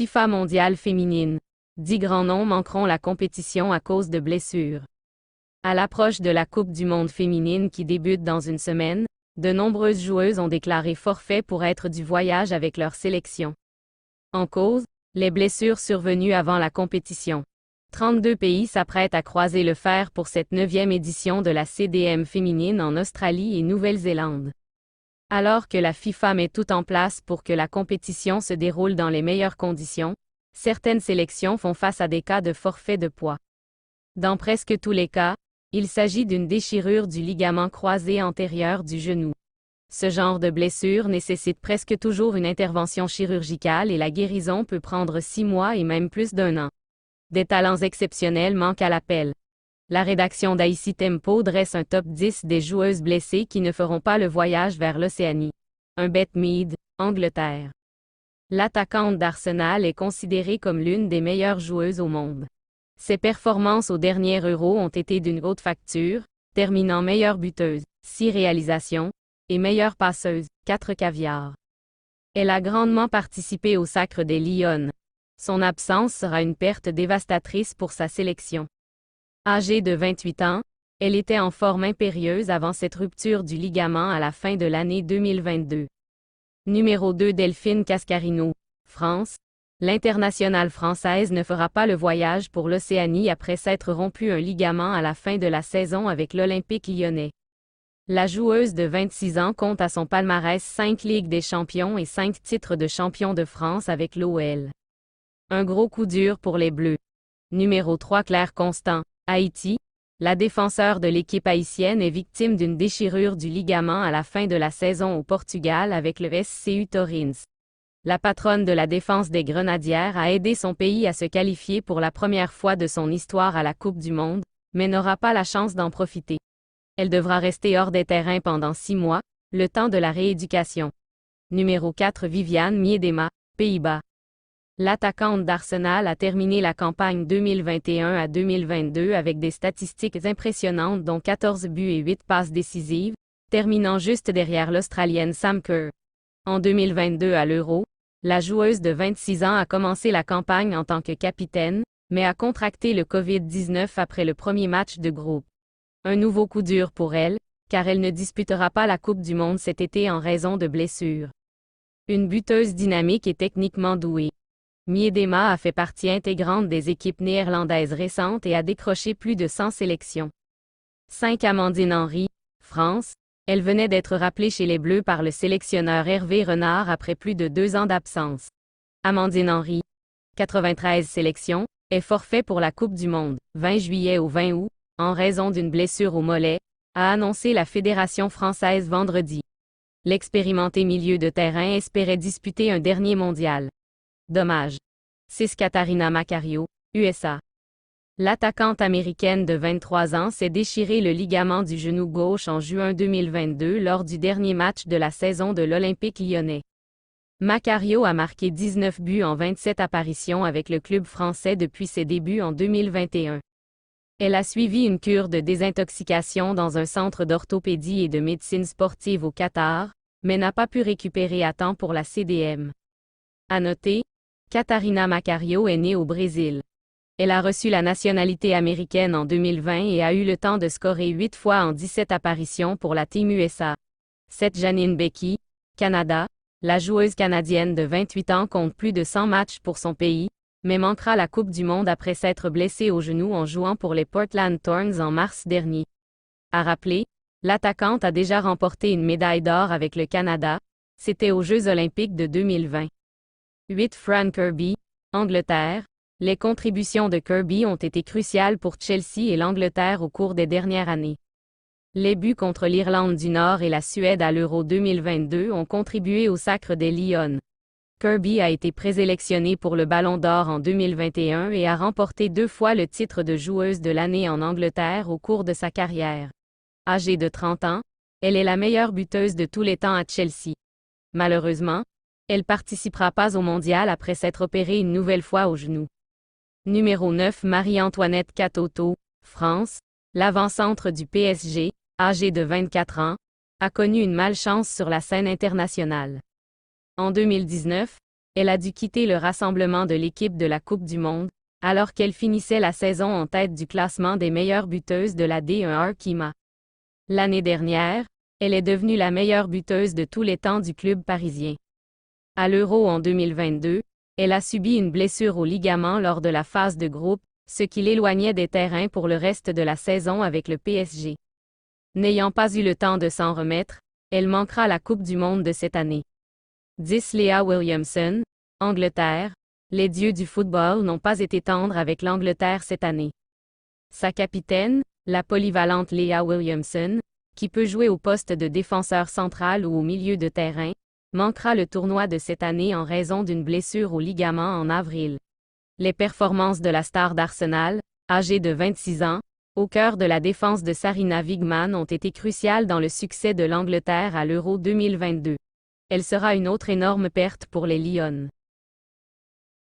FIFA mondiale féminine. 10 grands noms manqueront la compétition à cause de blessures. À l'approche de la Coupe du monde féminine qui débute dans une semaine, de nombreuses joueuses ont déclaré forfait pour être du voyage avec leur sélection. En cause, les blessures survenues avant la compétition. 32 pays s'apprêtent à croiser le fer pour cette 9e édition de la CDM féminine en Australie et Nouvelle-Zélande. Alors que la FIFA met tout en place pour que la compétition se déroule dans les meilleures conditions, certaines sélections font face à des cas de forfait de poids. Dans presque tous les cas, il s'agit d'une déchirure du ligament croisé antérieur du genou. Ce genre de blessure nécessite presque toujours une intervention chirurgicale et la guérison peut prendre 6 mois et même plus d'1 an. Des talents exceptionnels manquent à l'appel. La rédaction d'IC Tempo dresse un top 10 des joueuses blessées qui ne feront pas le voyage vers l'Océanie. Un Beth Mead, Angleterre. L'attaquante d'Arsenal est considérée comme l'une des meilleures joueuses au monde. Ses performances au dernier Euro ont été d'une haute facture, terminant meilleure buteuse, 6 réalisations, et meilleure passeuse, 4 caviars. Elle a grandement participé au sacre des Lions. Son absence sera une perte dévastatrice pour sa sélection. Âgée de 28 ans, elle était en forme impérieuse avant cette rupture du ligament à la fin de l'année 2022. Numéro 2 Delphine Cascarino, France. L'internationale française ne fera pas le voyage pour l'Océanie après s'être rompu un ligament à la fin de la saison avec l'Olympique lyonnais. La joueuse de 26 ans compte à son palmarès 5 Ligues des champions et 5 titres de champion de France avec l'OL. Un gros coup dur pour les Bleus. Numéro 3 Claire Constant, Haïti. La défenseure de l'équipe haïtienne est victime d'une déchirure du ligament à la fin de la saison au Portugal avec le SCU Torrens. La patronne de la défense des Grenadières a aidé son pays à se qualifier pour la première fois de son histoire à la Coupe du monde, mais n'aura pas la chance d'en profiter. Elle devra rester hors des terrains pendant 6 mois, le temps de la rééducation. Numéro 4 Viviane Miedema, Pays-Bas. L'attaquante d'Arsenal a terminé la campagne 2021 à 2022 avec des statistiques impressionnantes dont 14 buts et 8 passes décisives, terminant juste derrière l'Australienne Sam Kerr. En 2022 à l'Euro, la joueuse de 26 ans a commencé la campagne en tant que capitaine, mais a contracté le Covid-19 après le premier match de groupe. Un nouveau coup dur pour elle, car elle ne disputera pas la Coupe du monde cet été en raison de blessures. Une buteuse dynamique et techniquement douée. Miedema a fait partie intégrante des équipes néerlandaises récentes et a décroché plus de 100 sélections. 5 Amandine Henry, France. Elle venait d'être rappelée chez les Bleus par le sélectionneur Hervé Renard après plus de 2 ans d'absence. Amandine Henry, 93 sélections, est forfait pour la Coupe du monde, 20 juillet au 20 août, en raison d'une blessure au mollet, a annoncé la Fédération française vendredi. L'expérimenté milieu de terrain espérait disputer un dernier mondial. Dommage. 6 Catarina Macario, USA. L'attaquante américaine de 23 ans s'est déchiré le ligament du genou gauche en juin 2022 lors du dernier match de la saison de l'Olympique lyonnais. Macario a marqué 19 buts en 27 apparitions avec le club français depuis ses débuts en 2021. Elle a suivi une cure de désintoxication dans un centre d'orthopédie et de médecine sportive au Qatar, mais n'a pas pu récupérer à temps pour la CDM. À noter, Catarina Macario est née au Brésil. Elle a reçu la nationalité américaine en 2020 et a eu le temps de scorer 8 fois en 17 apparitions pour la Team USA. 7 Janine Beckie, Canada. La joueuse canadienne de 28 ans compte plus de 100 matchs pour son pays, mais manquera la Coupe du monde après s'être blessée au genou en jouant pour les Portland Thorns en mars dernier. À rappeler, l'attaquante a déjà remporté une médaille d'or avec le Canada, c'était aux Jeux olympiques de 2020. 8 Fran Kirby, Angleterre. Les contributions de Kirby ont été cruciales pour Chelsea et l'Angleterre au cours des dernières années. Les buts contre l'Irlande du Nord et la Suède à l'Euro 2022 ont contribué au sacre des Lions. Kirby a été présélectionnée pour le Ballon d'Or en 2021 et a remporté 2 fois le titre de joueuse de l'année en Angleterre au cours de sa carrière. Âgée de 30 ans, elle est la meilleure buteuse de tous les temps à Chelsea. Malheureusement, elle participera pas au mondial après s'être opérée une nouvelle fois au genou. Numéro 9 Marie-Antoinette Katoto, France. L'avant-centre du PSG, âgée de 24 ans, a connu une malchance sur la scène internationale. En 2019, elle a dû quitter le rassemblement de l'équipe de la Coupe du Monde, alors qu'elle finissait la saison en tête du classement des meilleures buteuses de la D1 Arkema. L'année dernière, elle est devenue la meilleure buteuse de tous les temps du club parisien. À l'Euro en 2022, elle a subi une blessure au ligament lors de la phase de groupe, ce qui l'éloignait des terrains pour le reste de la saison avec le PSG. N'ayant pas eu le temps de s'en remettre, elle manquera la Coupe du Monde de cette année. 10 Leah Williamson, Angleterre. Les dieux du football n'ont pas été tendres avec l'Angleterre cette année. Sa capitaine, la polyvalente Leah Williamson, qui peut jouer au poste de défenseur central ou au milieu de terrain, manquera le tournoi de cette année en raison d'une blessure au ligament en avril. Les performances de la star d'Arsenal, âgée de 26 ans, au cœur de la défense de Sarina Wiegman ont été cruciales dans le succès de l'Angleterre à l'Euro 2022. Elle sera une autre énorme perte pour les Lions.